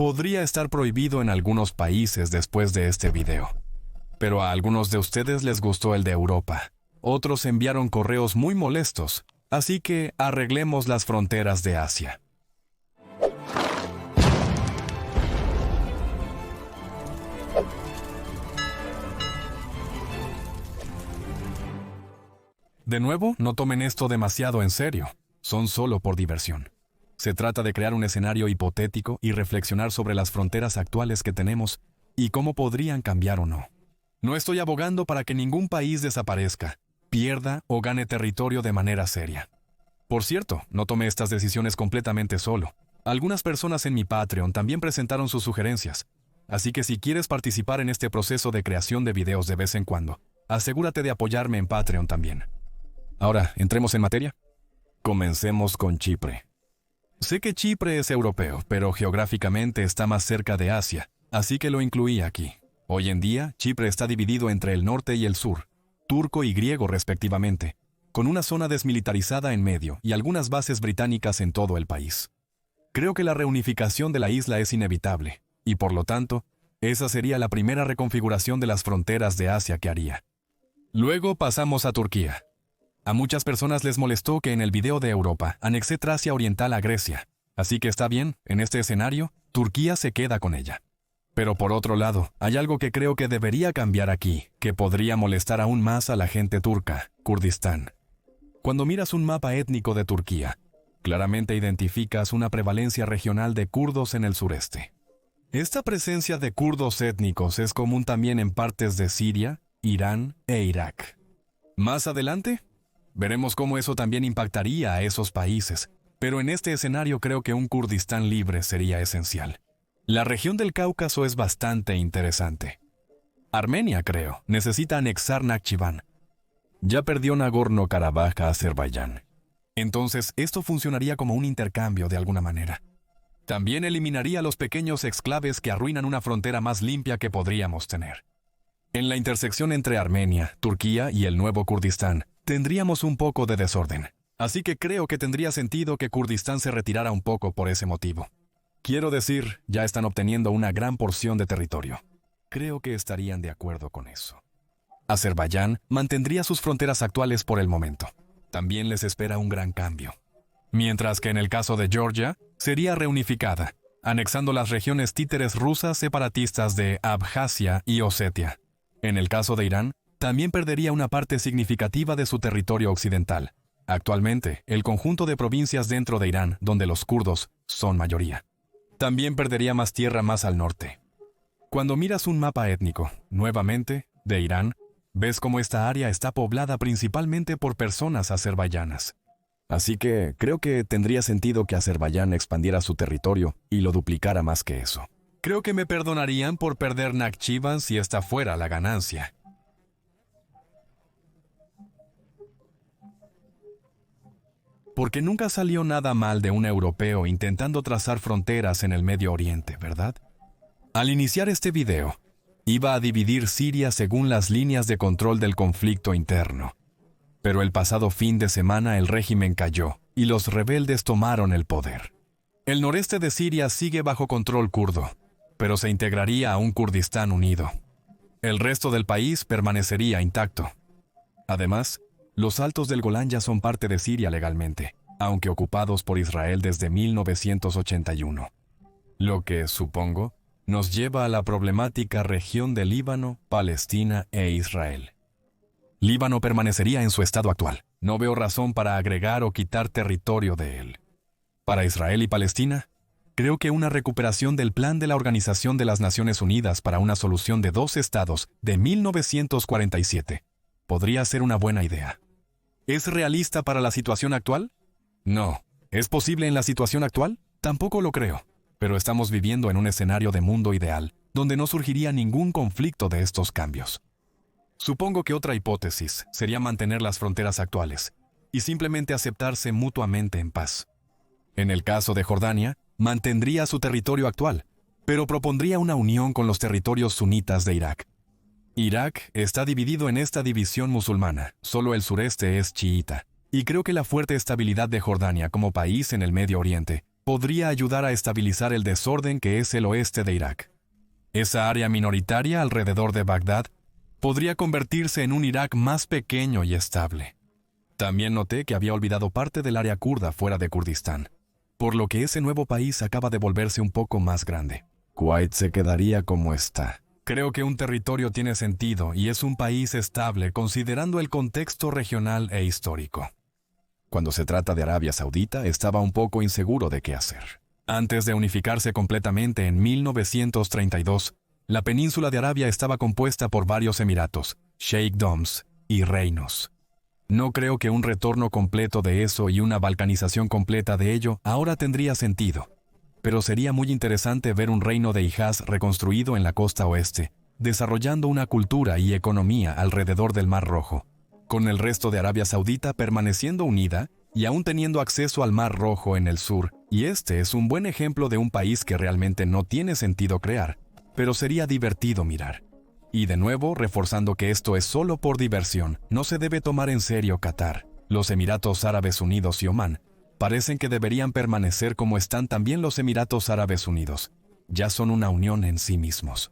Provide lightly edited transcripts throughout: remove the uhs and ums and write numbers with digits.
podría estar prohibido en algunos países después de este video. Pero a algunos de ustedes les gustó el de Europa. Otros enviaron correos muy molestos, así que arreglemos las fronteras de Asia. De nuevo, no tomen esto demasiado en serio. Son solo por diversión. Se trata de crear un escenario hipotético y reflexionar sobre las fronteras actuales que tenemos y cómo podrían cambiar o no. No estoy abogando para que ningún país desaparezca, pierda o gane territorio de manera seria. Por cierto, no tomé estas decisiones completamente solo. Algunas personas en mi Patreon también presentaron sus sugerencias. Así que si quieres participar en este proceso de creación de videos de vez en cuando, asegúrate de apoyarme en Patreon también. Ahora, entremos en materia. Comencemos con Chipre. Sé que Chipre es europeo, pero geográficamente está más cerca de Asia, así que lo incluí aquí. Hoy en día, Chipre está dividido entre el norte y el sur, turco y griego respectivamente, con una zona desmilitarizada en medio y algunas bases británicas en todo el país. Creo que la reunificación de la isla es inevitable, y por lo tanto, esa sería la primera reconfiguración de las fronteras de Asia que haría. Luego pasamos a Turquía. A muchas personas les molestó que en el video de Europa anexé Tracia Oriental a Grecia, así que está bien, en este escenario, Turquía se queda con ella. Pero por otro lado, hay algo que creo que debería cambiar aquí, que podría molestar aún más a la gente turca, Kurdistán. Cuando miras un mapa étnico de Turquía, claramente identificas una prevalencia regional de kurdos en el sureste. Esta presencia de kurdos étnicos es común también en partes de Siria, Irán e Irak. Más adelante, veremos cómo eso también impactaría a esos países, pero en este escenario creo que un Kurdistán libre sería esencial. La región del Cáucaso es bastante interesante. Armenia, creo, necesita anexar Nakhchivan. Ya perdió Nagorno-Karabaj a Azerbaiyán. Entonces, esto funcionaría como un intercambio de alguna manera. También eliminaría los pequeños exclaves que arruinan una frontera más limpia que podríamos tener. En la intersección entre Armenia, Turquía y el nuevo Kurdistán, tendríamos un poco de desorden. Así que creo que tendría sentido que Kurdistán se retirara un poco por ese motivo. Quiero decir, ya están obteniendo una gran porción de territorio. Creo que estarían de acuerdo con eso. Azerbaiyán mantendría sus fronteras actuales por el momento. También les espera un gran cambio. Mientras que en el caso de Georgia, sería reunificada, anexando las regiones títeres rusas separatistas de Abjasia y Osetia. En el caso de Irán, también perdería una parte significativa de su territorio occidental. Actualmente, el conjunto de provincias dentro de Irán, donde los kurdos son mayoría. También perdería más tierra más al norte. Cuando miras un mapa étnico, nuevamente, de Irán, ves cómo esta área está poblada principalmente por personas azerbaiyanas. Así que creo que tendría sentido que Azerbaiyán expandiera su territorio y lo duplicara más que eso. Creo que me perdonarían por perder Nakhchivan si esta fuera la ganancia. Porque nunca salió nada mal de un europeo intentando trazar fronteras en el Medio Oriente, ¿verdad? Al iniciar este video, iba a dividir Siria según las líneas de control del conflicto interno. Pero el pasado fin de semana el régimen cayó y los rebeldes tomaron el poder. El noreste de Siria sigue bajo control kurdo, pero se integraría a un Kurdistán unido. El resto del país permanecería intacto. Además, los Altos del Golán ya son parte de Siria legalmente, aunque ocupados por Israel desde 1981. Lo que, supongo, nos lleva a la problemática región de Líbano, Palestina e Israel. Líbano permanecería en su estado actual. No veo razón para agregar o quitar territorio de él. Para Israel y Palestina, creo que una recuperación del plan de la Organización de las Naciones Unidas para una solución de 2 estados de 1947 podría ser una buena idea. ¿Es realista para la situación actual? No. ¿Es posible en la situación actual? Tampoco lo creo. Pero estamos viviendo en un escenario de mundo ideal, donde no surgiría ningún conflicto de estos cambios. Supongo que otra hipótesis sería mantener las fronteras actuales y simplemente aceptarse mutuamente en paz. En el caso de Jordania, mantendría su territorio actual, pero propondría una unión con los territorios sunitas de Irak. Irak está dividido en esta división musulmana, solo el sureste es chiita, y creo que la fuerte estabilidad de Jordania como país en el Medio Oriente podría ayudar a estabilizar el desorden que es el oeste de Irak. Esa área minoritaria alrededor de Bagdad podría convertirse en un Irak más pequeño y estable. También noté que había olvidado parte del área kurda fuera de Kurdistán, por lo que ese nuevo país acaba de volverse un poco más grande. Kuwait se quedaría como está. Creo que un territorio tiene sentido y es un país estable considerando el contexto regional e histórico. Cuando se trata de Arabia Saudita, estaba un poco inseguro de qué hacer. Antes de unificarse completamente en 1932, la península de Arabia estaba compuesta por varios emiratos, sheikdoms y reinos. No creo que un retorno completo de eso y una balcanización completa de ello ahora tendría sentido, pero sería muy interesante ver un reino de Hijaz reconstruido en la costa oeste, desarrollando una cultura y economía alrededor del Mar Rojo, con el resto de Arabia Saudita permaneciendo unida y aún teniendo acceso al Mar Rojo en el sur, y este es un buen ejemplo de un país que realmente no tiene sentido crear, pero sería divertido mirar. Y de nuevo, reforzando que esto es solo por diversión, no se debe tomar en serio Qatar. Los Emiratos Árabes Unidos y Omán parecen que deberían permanecer como están también los Emiratos Árabes Unidos. Ya son una unión en sí mismos.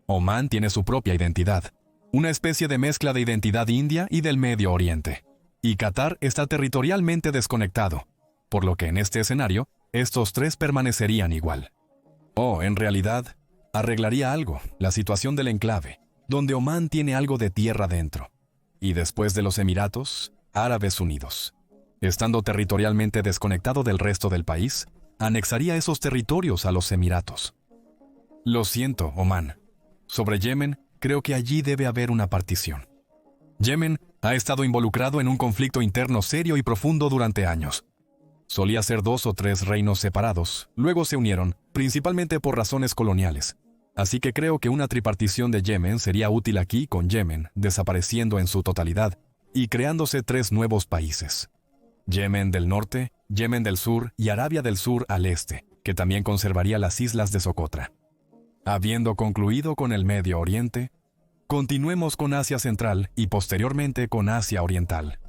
Omán tiene su propia identidad, una especie de mezcla de identidad india y del Medio Oriente. Y Qatar está territorialmente desconectado, por lo que en este escenario, estos tres permanecerían igual. En realidad, arreglaría algo, la situación del enclave, donde Omán tiene algo de tierra dentro. Y después de los Emiratos Árabes Unidos, estando territorialmente desconectado del resto del país, anexaría esos territorios a los Emiratos. Lo siento, Omán. Sobre Yemen, creo que allí debe haber una partición. Yemen ha estado involucrado en un conflicto interno serio y profundo durante años. Solía ser 2 o 3 reinos separados, luego se unieron, principalmente por razones coloniales. Así que creo que una tripartición de Yemen sería útil aquí, con Yemen desapareciendo en su totalidad y creándose 3 nuevos países. Yemen del norte, Yemen del sur y Arabia del sur al este, que también conservaría las islas de Socotra. Habiendo concluido con el Medio Oriente, continuemos con Asia Central y posteriormente con Asia Oriental.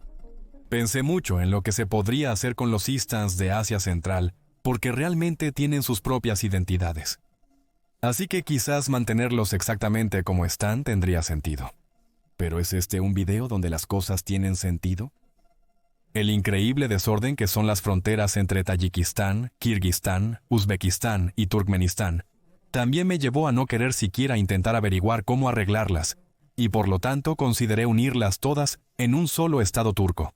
Pensé mucho en lo que se podría hacer con los istans de Asia Central, porque realmente tienen sus propias identidades. Así que quizás mantenerlos exactamente como están tendría sentido. ¿Pero es este un video donde las cosas tienen sentido? El increíble desorden que son las fronteras entre Tayikistán, Kirguistán, Uzbekistán y Turkmenistán también me llevó a no querer siquiera intentar averiguar cómo arreglarlas, y por lo tanto consideré unirlas todas en un solo estado turco.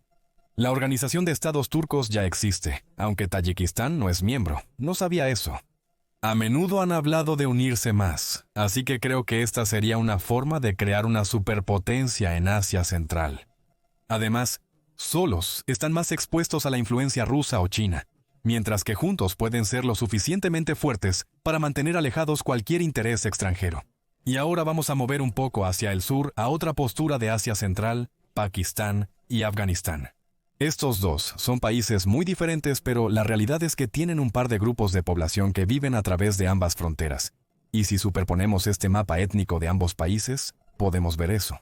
La Organización de Estados Turcos ya existe, aunque Tayikistán no es miembro. No sabía eso. A menudo han hablado de unirse más, así que creo que esta sería una forma de crear una superpotencia en Asia Central. Además, solos están más expuestos a la influencia rusa o china, mientras que juntos pueden ser lo suficientemente fuertes para mantener alejados cualquier interés extranjero. Y ahora vamos a mover un poco hacia el sur a otra postura de Asia Central, Pakistán y Afganistán. Estos dos son países muy diferentes, pero la realidad es que tienen un par de grupos de población que viven a través de ambas fronteras. Y si superponemos este mapa étnico de ambos países, podemos ver eso.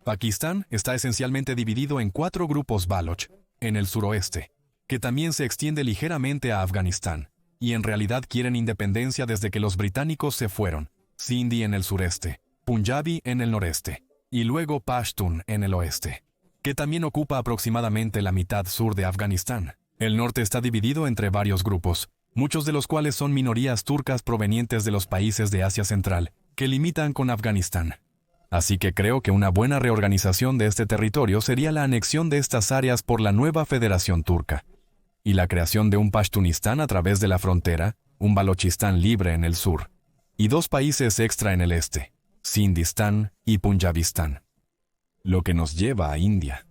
Pakistán está esencialmente dividido en 4 grupos Baloch, en el suroeste, que también se extiende ligeramente a Afganistán, y en realidad quieren independencia desde que los británicos se fueron, Sindhi en el sureste, Punjabi en el noreste, y luego Pashtun en el oeste, que también ocupa aproximadamente la mitad sur de Afganistán. El norte está dividido entre varios grupos, muchos de los cuales son minorías turcas provenientes de los países de Asia Central, que limitan con Afganistán. Así que creo que una buena reorganización de este territorio sería la anexión de estas áreas por la nueva Federación Turca, y la creación de un Pashtunistán a través de la frontera, un Balochistán libre en el sur, y 2 países extra en el este, Sindhistán y Punjabistán. Lo que nos lleva a India.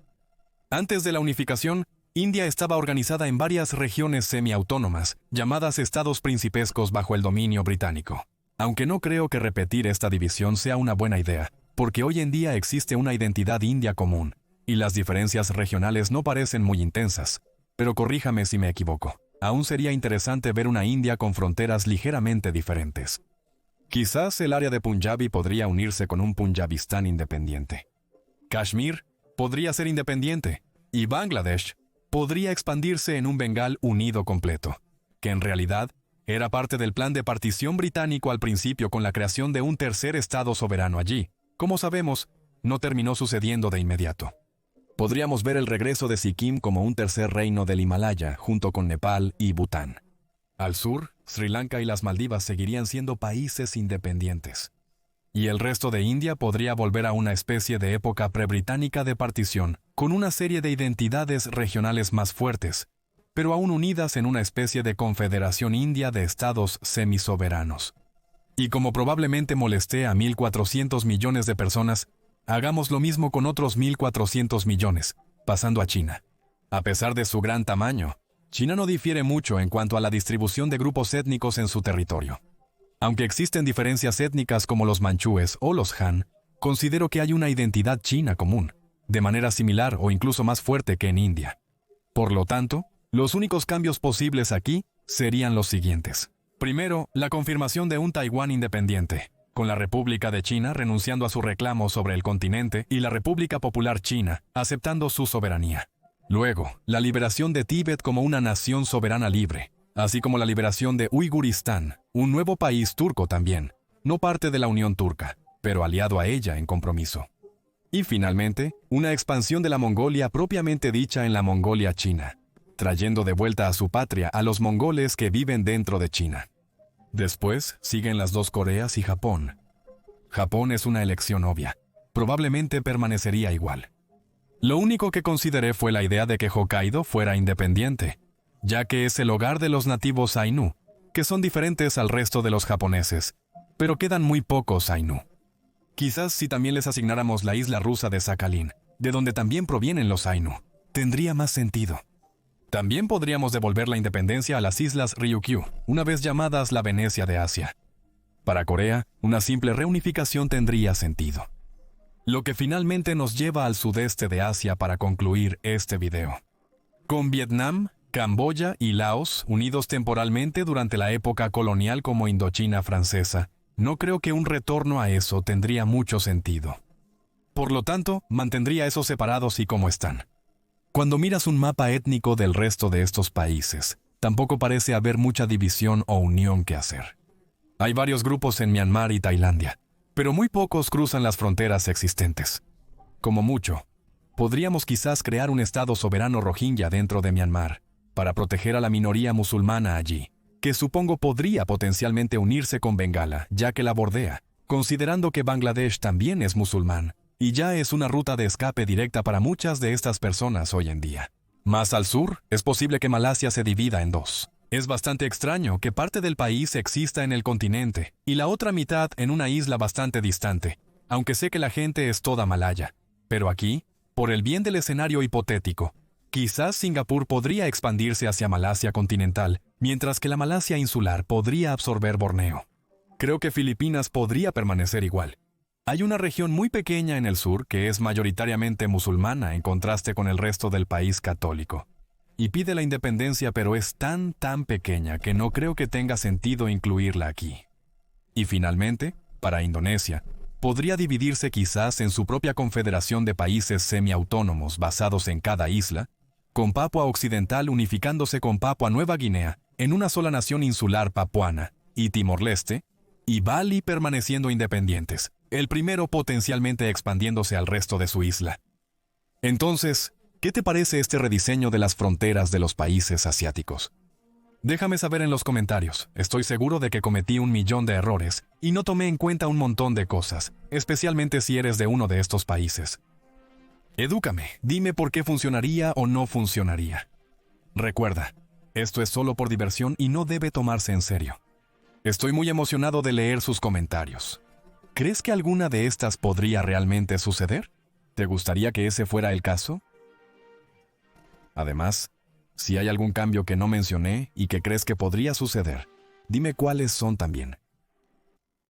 Antes de la unificación, India estaba organizada en varias regiones semiautónomas, llamadas estados principescos bajo el dominio británico. Aunque no creo que repetir esta división sea una buena idea, porque hoy en día existe una identidad india común, y las diferencias regionales no parecen muy intensas. Pero corríjame si me equivoco. Aún sería interesante ver una India con fronteras ligeramente diferentes. Quizás el área de Punjabi podría unirse con un Punjabistán independiente. Kashmir podría ser independiente, y Bangladesh podría expandirse en un Bengal unido completo. que en realidad era parte del plan de partición británico al principio con la creación de un tercer estado soberano allí. Como sabemos, no terminó sucediendo de inmediato. Podríamos ver el regreso de Sikkim como un tercer reino del Himalaya, junto con Nepal y Bután. Al sur, Sri Lanka y las Maldivas seguirían siendo países independientes. Y el resto de India podría volver a una especie de época prebritánica de partición, con una serie de identidades regionales más fuertes, pero aún unidas en una especie de confederación india de estados semisoberanos. Y como probablemente molesté a 1.400 millones de personas, hagamos lo mismo con otros 1.400 millones, pasando a China. A pesar de su gran tamaño, China no difiere mucho en cuanto a la distribución de grupos étnicos en su territorio. Aunque existen diferencias étnicas como los manchúes o los Han, considero que hay una identidad china común, de manera similar o incluso más fuerte que en India. Por lo tanto, los únicos cambios posibles aquí serían los siguientes. Primero, la confirmación de un Taiwán independiente, con la República de China renunciando a su reclamo sobre el continente y la República Popular China aceptando su soberanía. Luego, la liberación de Tíbet como una nación soberana libre, así como la liberación de Uiguristán, un nuevo país turco también, no parte de la Unión Turca, pero aliado a ella en compromiso. Y finalmente, una expansión de la Mongolia propiamente dicha en la Mongolia china, trayendo de vuelta a su patria a los mongoles que viven dentro de China. Después siguen las dos Coreas y Japón. Japón es una elección obvia. Probablemente permanecería igual. Lo único que consideré fue la idea de que Hokkaido fuera independiente, ya que es el hogar de los nativos Ainu, que son diferentes al resto de los japoneses, pero quedan muy pocos Ainu. Quizás si también les asignáramos la isla rusa de Sakhalin, de donde también provienen los Ainu, tendría más sentido. También podríamos devolver la independencia a las islas Ryukyu, una vez llamadas la Venecia de Asia. Para Corea, una simple reunificación tendría sentido. Lo que finalmente nos lleva al sudeste de Asia para concluir este video. Con Vietnam, Camboya y Laos unidos temporalmente durante la época colonial como Indochina francesa, no creo que un retorno a eso tendría mucho sentido. Por lo tanto, mantendría esos separados y como están. Cuando miras un mapa étnico del resto de estos países, tampoco parece haber mucha división o unión que hacer. Hay varios grupos en Myanmar y Tailandia, pero muy pocos cruzan las fronteras existentes. Como mucho, podríamos quizás crear un estado soberano rohingya dentro de Myanmar, para proteger a la minoría musulmana allí, que supongo podría potencialmente unirse con Bengala, ya que la bordea, considerando que Bangladesh también es musulmán, y ya es una ruta de escape directa para muchas de estas personas hoy en día. Más al sur, es posible que Malasia se divida en dos. Es bastante extraño que parte del país exista en el continente y la otra mitad en una isla bastante distante, aunque sé que la gente es toda malaya. Pero aquí, por el bien del escenario hipotético, quizás Singapur podría expandirse hacia Malasia continental, mientras que la Malasia insular podría absorber Borneo. Creo que Filipinas podría permanecer igual. Hay una región muy pequeña en el sur que es mayoritariamente musulmana en contraste con el resto del país católico. Y pide la independencia, pero es tan pequeña que no creo que tenga sentido incluirla aquí. Y finalmente, para Indonesia, podría dividirse quizás en su propia confederación de países semiautónomos basados en cada isla, con Papua Occidental unificándose con Papua Nueva Guinea en una sola nación insular papuana, y Timor-Leste, y Bali permaneciendo independientes, el primero potencialmente expandiéndose al resto de su isla. Entonces, ¿qué te parece este rediseño de las fronteras de los países asiáticos? Déjame saber en los comentarios. Estoy seguro de que cometí 1.000.000 de errores y no tomé en cuenta un montón de cosas, especialmente si eres de uno de estos países. Edúcame, dime por qué funcionaría o no funcionaría. Recuerda, esto es solo por diversión y no debe tomarse en serio. Estoy muy emocionado de leer sus comentarios. ¿Crees que alguna de estas podría realmente suceder? ¿Te gustaría que ese fuera el caso? Además, si hay algún cambio que no mencioné y que crees que podría suceder, dime cuáles son también.